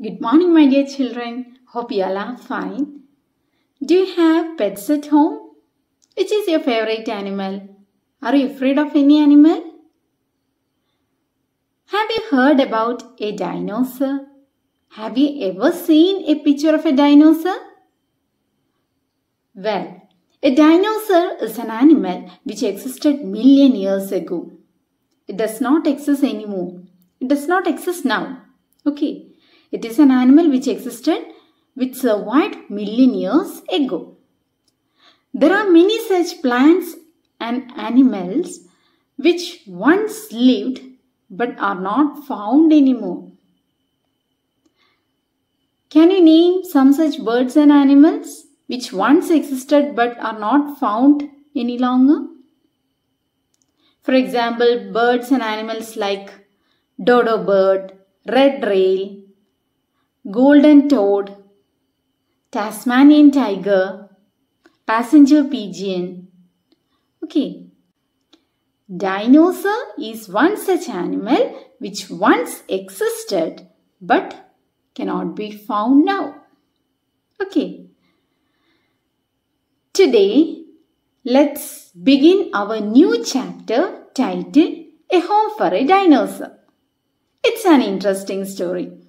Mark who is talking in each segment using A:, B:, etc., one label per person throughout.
A: Good morning, my dear children. Hope you all are fine. Do you have pets at home? Which is your favorite animal? Are you afraid of any animal? Have you heard about a dinosaur? Have you ever seen a picture of a dinosaur? Well, a dinosaur is an animal which existed million years ago. It does not exist anymore. It does not exist now. Okay. It is an animal which existed, which survived million years ago. There are many such plants and animals which once lived but are not found anymore. Can you name some such birds and animals which once existed but are not found any longer? For example, birds and animals like dodo bird, red rail, golden toad, Tasmanian tiger, passenger pigeon. Okay. Dinosaur is one such animal which once existed but cannot be found now. Okay. Today, let's begin our new chapter titled A Home for a Dinosaur. It's an interesting story.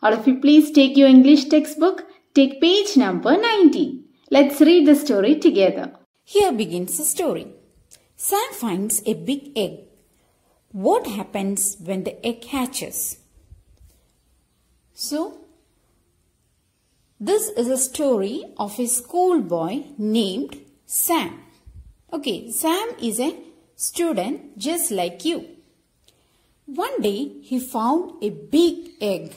A: All of you please take your English textbook, take page number 19. Let's read the story together.
B: Here begins the story. Sam finds a big egg. What happens when the egg hatches? So, this is a story of a schoolboy named Sam. Okay, Sam is a student just like you. One day he found a big egg.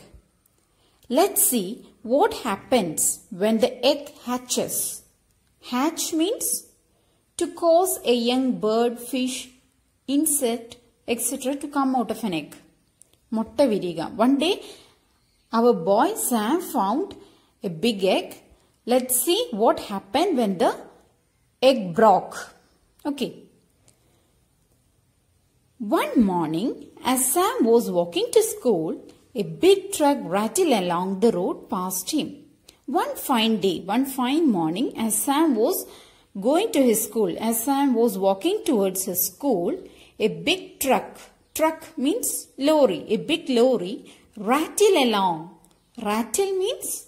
B: Let's see what happens when the egg hatches. Hatch means to cause a young bird, fish, insect, etc. to come out of an egg. Motta viriga. One day our boy Sam found a big egg. Let's see what happened when the egg broke. Okay. One morning as Sam was walking to school, a big truck rattled along the road past him. One fine day, one fine morning, as Sam was going to his school, as Sam was walking towards his school, a big truck means lorry, a big lorry, rattled along. Rattle means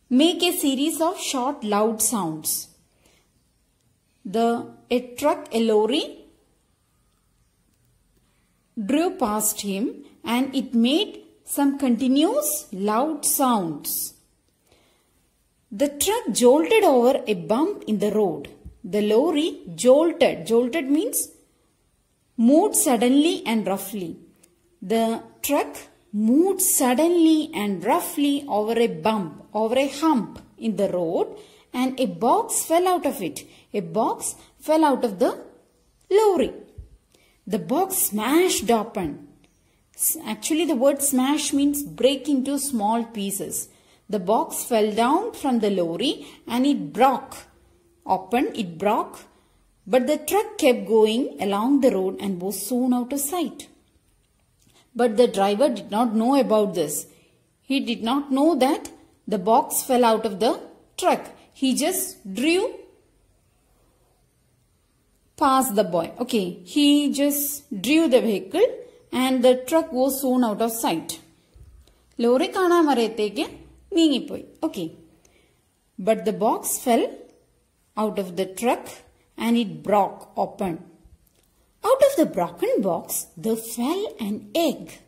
B: make a series of short, loud sounds. A lorry drew past him and it made some continuous loud sounds. The truck jolted over a bump in the road. The lorry jolted. Jolted means moved suddenly and roughly. The truck moved suddenly and roughly over a bump, over a hump in the road, and a box fell out of it. A box fell out of the lorry. The box smashed open. Actually, the word smash means break into small pieces. The box fell down from the lorry and it broke. Open, it broke. But the truck kept going along the road and was soon out of sight. But the driver did not know about this. He did not know that the box fell out of the truck. He just drew past the boy. Okay, he just drew the vehicle and the truck was soon out of sight. Lorry kana marayateke neengipoi. Okay. But the box fell out of the truck and it broke open. Out of the broken box, there fell an egg.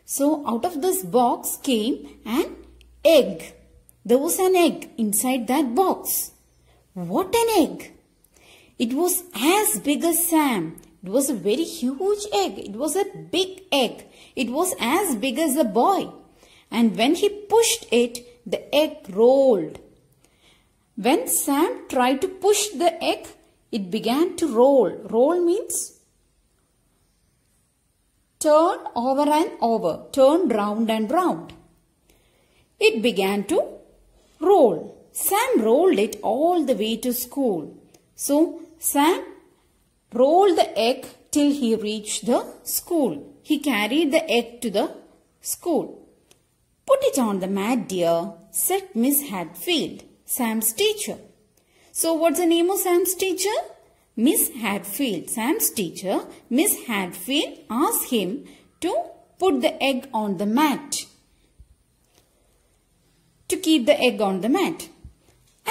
B: So out of this box came an egg. There was an egg inside that box. What an egg! It was as big as Sam. It was a very huge egg. It was a big egg. It was as big as the boy. And when he pushed it, the egg rolled. When Sam tried to push the egg, it began to roll. Roll means turn over and over. Turn round and round. It began to roll. Sam rolled it all the way to school. So Sam rolled the egg till he reached the school. He carried the egg to the school. "Put it on the mat, dear," said Miss Hadfield, Sam's teacher. So what's the name of Sam's teacher? Miss Hadfield. Sam's teacher, Miss Hadfield, asked him to put the egg on the mat. To keep the egg on the mat.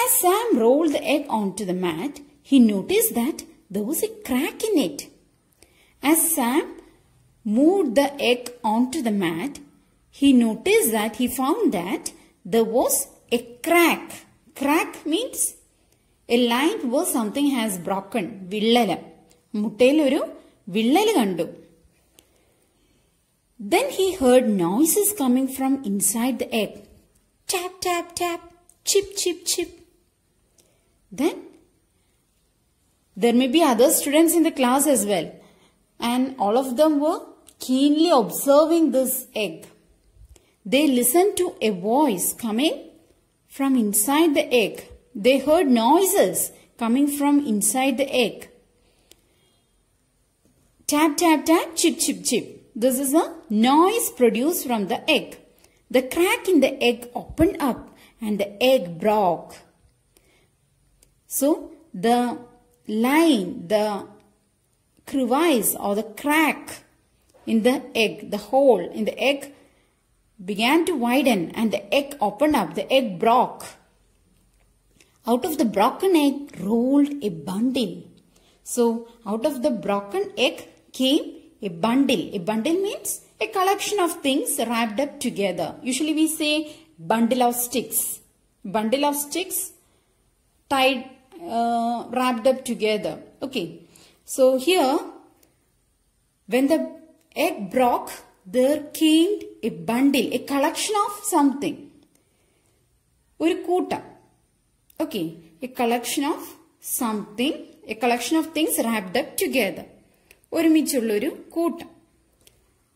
B: As Sam rolled the egg onto the mat, he noticed that there was a crack in it. As Sam moved the egg onto the mat, he noticed that he found that there was a crack. Crack means a line where something has broken. Villala. Muttailoru villal kandu. Then he heard noises coming from inside the egg. Tap, tap, tap. Chip, chip, chip. Then there may be other students in the class as well. And all of them were keenly observing this egg. They listened to a voice coming from inside the egg. They heard noises coming from inside the egg. Tap, tap, tap, chip, chip, chip. This is a noise produced from the egg. The crack in the egg opened up and the egg broke. So the line, the crevice or the crack in the egg, the hole in the egg began to widen and the egg opened up, the egg broke. Out of the broken egg rolled a bundle. So out of the broken egg came a bundle. A bundle means a collection of things wrapped up together. Usually we say bundle of sticks. Bundle of sticks tied, wrapped up together. Okay. So here, when the egg broke, there came a bundle, a collection of something. Oru koota. Okay. A collection of something, a collection of things wrapped up together. Orumichulloru koota.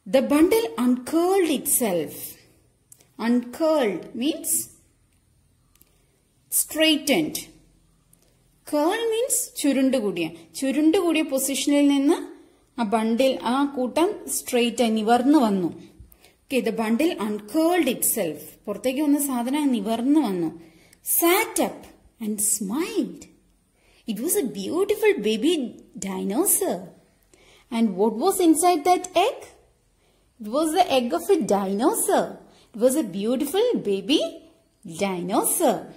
B: The bundle uncurled itself. Uncurled means straightened. Curl means churundukudiya. Churundukudiya positionil ninnu a bundle, a kootam straight nivarnu vannu. Okay, the bundle uncurled itself. Porthekku vanna sadhanam nivarnu vannu. Sat up and smiled. It was a beautiful baby dinosaur. And what was inside that egg? It was the egg of a dinosaur. It was a beautiful baby dinosaur.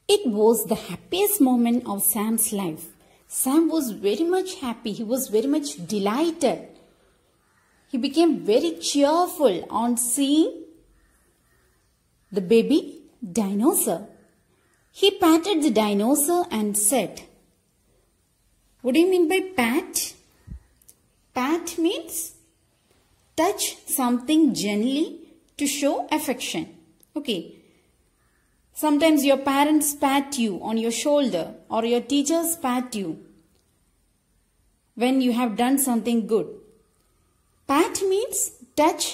B: It was the happiest moment of Sam's life. Sam was very much happy. He was very much delighted. He became very cheerful on seeing the baby dinosaur. He patted the dinosaur and said, "What do you mean by pat?" Pat means touch something gently to show affection. Okay. Sometimes your parents pat you on your shoulder or your teachers pat you when you have done something good. Pat means touch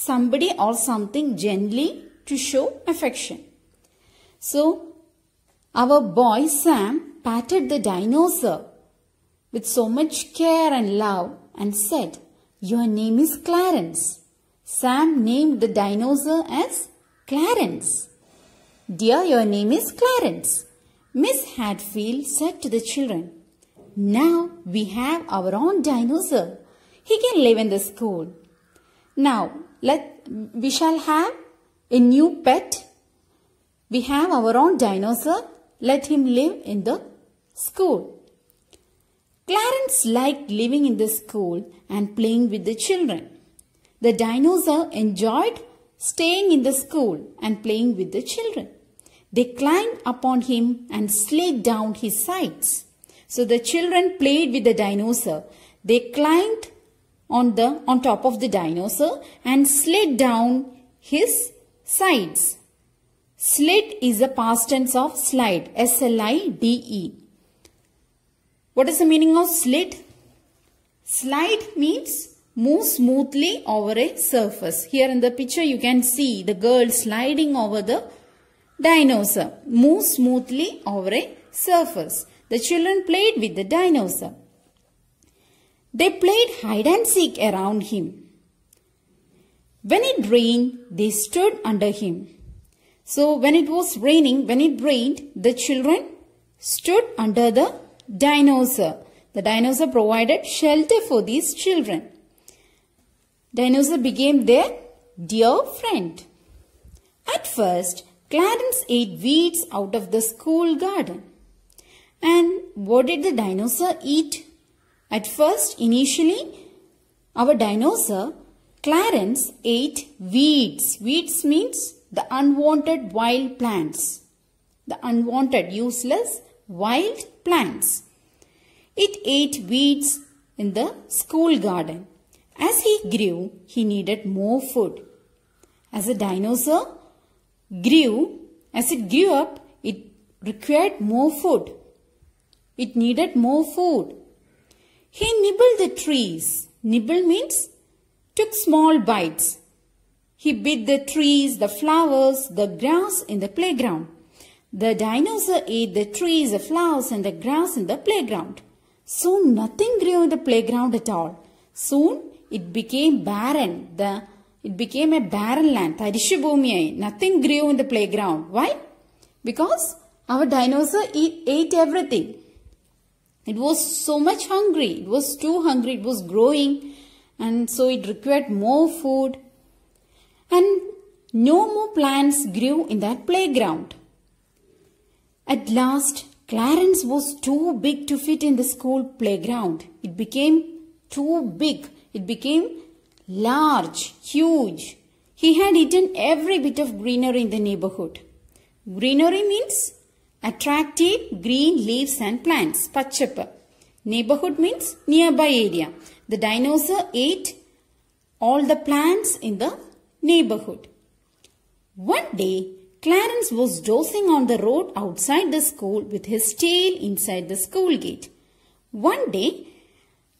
B: somebody or something gently to show affection. So, our boy Sam patted the dinosaur with so much care and love and said, "Your name is Clarence." Sam named the dinosaur as Clarence. "Dear, your name is Clarence," Miss Hadfield said to the children. "Now we have our own dinosaur. He can live in the school. Now we shall have a new pet. We have our own dinosaur. Let him live in the school." Clarence liked living in the school and playing with the children. The dinosaur enjoyed staying in the school and playing with the children. They climbed upon him and slid down his sides. So the children played with the dinosaur. They climbed on top of the dinosaur and slid down his sides. Slid is the past tense of slide. S-L-I-D-E. What is the meaning of slid? Slide means move smoothly over a surface. Here in the picture you can see the girl sliding over the dinosaur. Move smoothly over a surface. The children played with the dinosaur. They played hide and seek around him. When it rained, they stood under him. So when it was raining, when it rained, the children stood under the dinosaur. The dinosaur provided shelter for these children. Dinosaur became their dear friend. At first, Clarence ate weeds out of the school garden. And what did the dinosaur eat? At first, initially, our dinosaur, Clarence, ate weeds. Weeds means the unwanted wild plants. The unwanted, useless, wild plants. It ate weeds in the school garden. As he grew, he needed more food. As a dinosaur grew, as it grew up, it required more food. It needed more food. He nibbled the trees. Nibble means took small bites. He bit the trees, the flowers, the grass in the playground. The dinosaur ate the trees, the flowers and the grass in the playground. Soon nothing grew in the playground at all. Soon it became barren. It became a barren land. Nothing grew in the playground. Why? Because our dinosaur ate everything. It was so much hungry. It was too hungry. It was growing. And so it required more food. And no more plants grew in that playground. At last, Clarence was too big to fit in the school playground. It became too big. It became large, huge. He had eaten every bit of greenery in the neighborhood. Greenery means attractive green leaves and plants. Pachappa. Neighborhood means nearby area. The dinosaur ate all the plants in the neighborhood. One day, Clarence was dozing on the road outside the school with his tail inside the school gate. One day,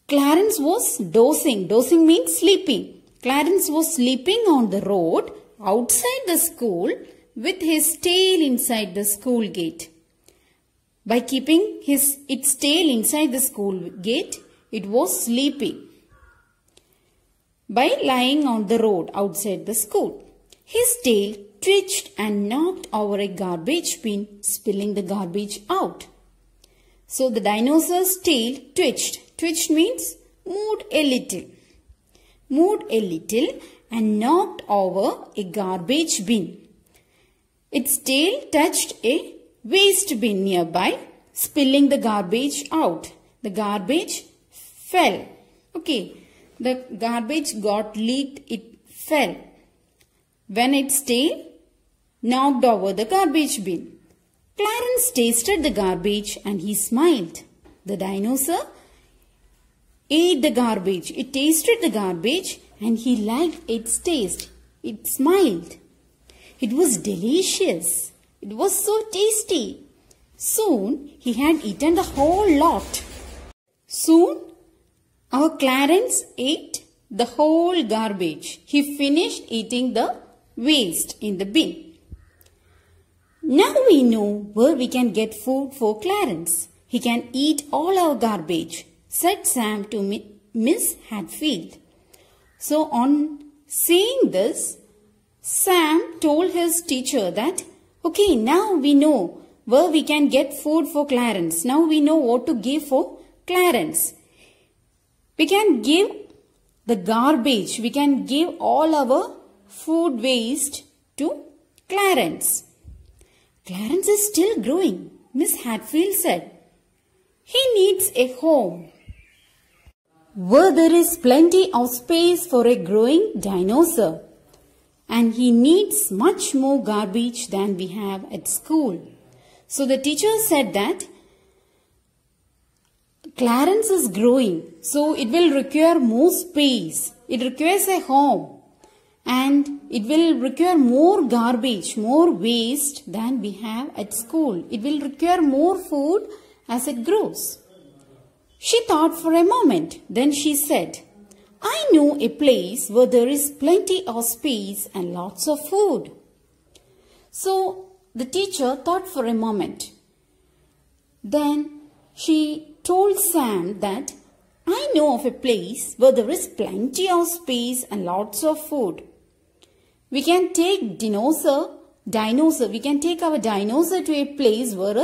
B: Clarence was dozing. Dozing means sleeping. Clarence was sleeping on the road outside the school with his tail inside the school gate. By keeping its tail inside the school gate, it was sleeping. By lying on the road outside the school, his tail twitched and knocked over a garbage bin, spilling the garbage out. So the dinosaur's tail twitched. Twitched means moved a little. Moved a little and knocked over a garbage bin. Its tail touched a waste bin nearby, spilling the garbage out. The garbage fell. Okay, the garbage got leaked, it fell. When its tail knocked over the garbage bin. Clarence tasted the garbage and he smiled. The dinosaur ate the garbage. It tasted the garbage and he liked its taste. It smiled. It was delicious. It was so tasty. Soon he had eaten the whole lot. Soon our Clarence ate the whole garbage. He finished eating the waste in the bin. Now we know where we can get food for Clarence. He can eat all our garbage, said Sam to Miss Hatfield. So on saying this, Sam told his teacher that, okay, now we know where we can get food for Clarence. Now we know what to give for Clarence. We can give the garbage. We can give all our food waste to Clarence. Clarence is still growing, Miss Hatfield said. He needs a home. Where there is plenty of space for a growing dinosaur. And he needs much more garbage than we have at school. So the teacher said that Clarence is growing, so it will require more space. It requires a home. And it will require more garbage, more waste than we have at school. It will require more food as it grows. She thought for a moment. Then she said, I know a place where there is plenty of space and lots of food. So the teacher thought for a moment. Then she told Sam that I know of a place where there is plenty of space and lots of food. We can take dinosaur, we can take our dinosaur to a place where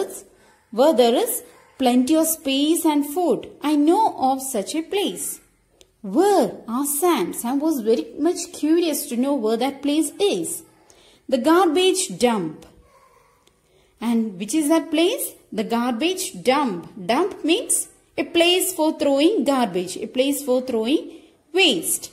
B: there is plenty of space and food. I know of such a place. Where? Asked Sam. Sam was very much curious to know where that place is. The garbage dump. And which is that place? The garbage dump. Dump means a place for throwing garbage, a place for throwing waste.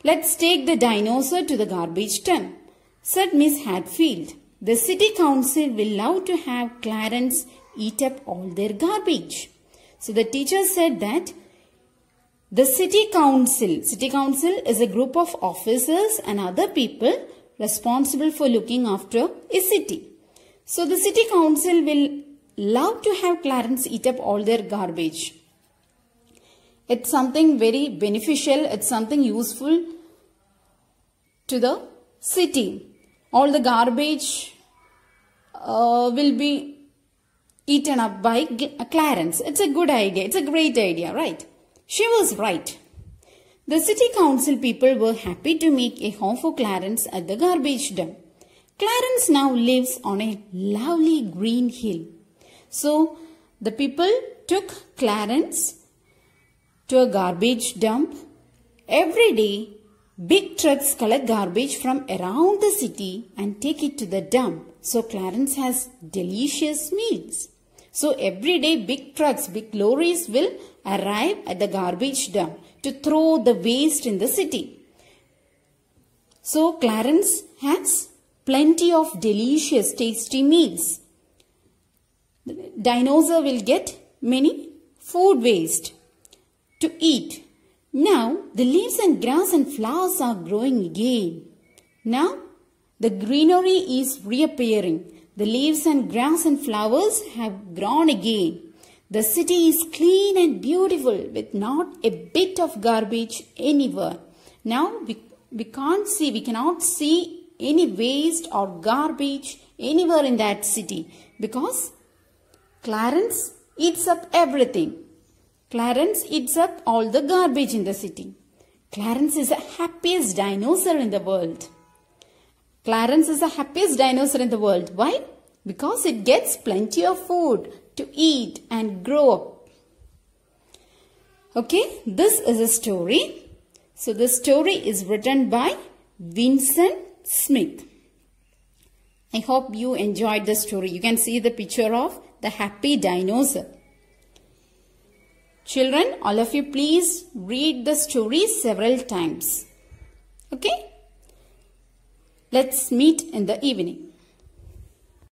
B: Let's take the dinosaur to the garbage dump, said Miss Hatfield. The city council will love to have Clarence eat up all their garbage. So the teacher said that the city council is a group of officers and other people responsible for looking after a city. So the city council will love to have Clarence eat up all their garbage. It's something very beneficial, it's something useful to the city. All the garbage will be eaten up by Clarence. It's a good idea, it's a great idea, right? She was right. The city council people were happy to make a home for Clarence at the garbage dump. Clarence now lives on a lovely green hill. So the people took Clarence to a garbage dump. Every day, big trucks collect garbage from around the city and take it to the dump. So Clarence has delicious meals. So every day, big trucks, big lorries will arrive at the garbage dump to throw the waste in the city. So Clarence has plenty of delicious, tasty meals. The dinosaur will get many food waste to eat. Now the leaves and grass and flowers are growing again. Now the greenery is reappearing. The leaves and grass and flowers have grown again. The city is clean and beautiful with not a bit of garbage anywhere. Now we cannot see any waste or garbage anywhere in that city because Clarence eats up everything. Clarence eats up all the garbage in the city. Clarence is the happiest dinosaur in the world. Clarence is the happiest dinosaur in the world. Why? Because it gets plenty of food to eat and grow up. Okay, this is a story. So the story is written by Vincent Smith. I hope you enjoyed the story. You can see the picture of the happy dinosaur. Children, all of you please read the story several times. Okay? Let's meet in the evening.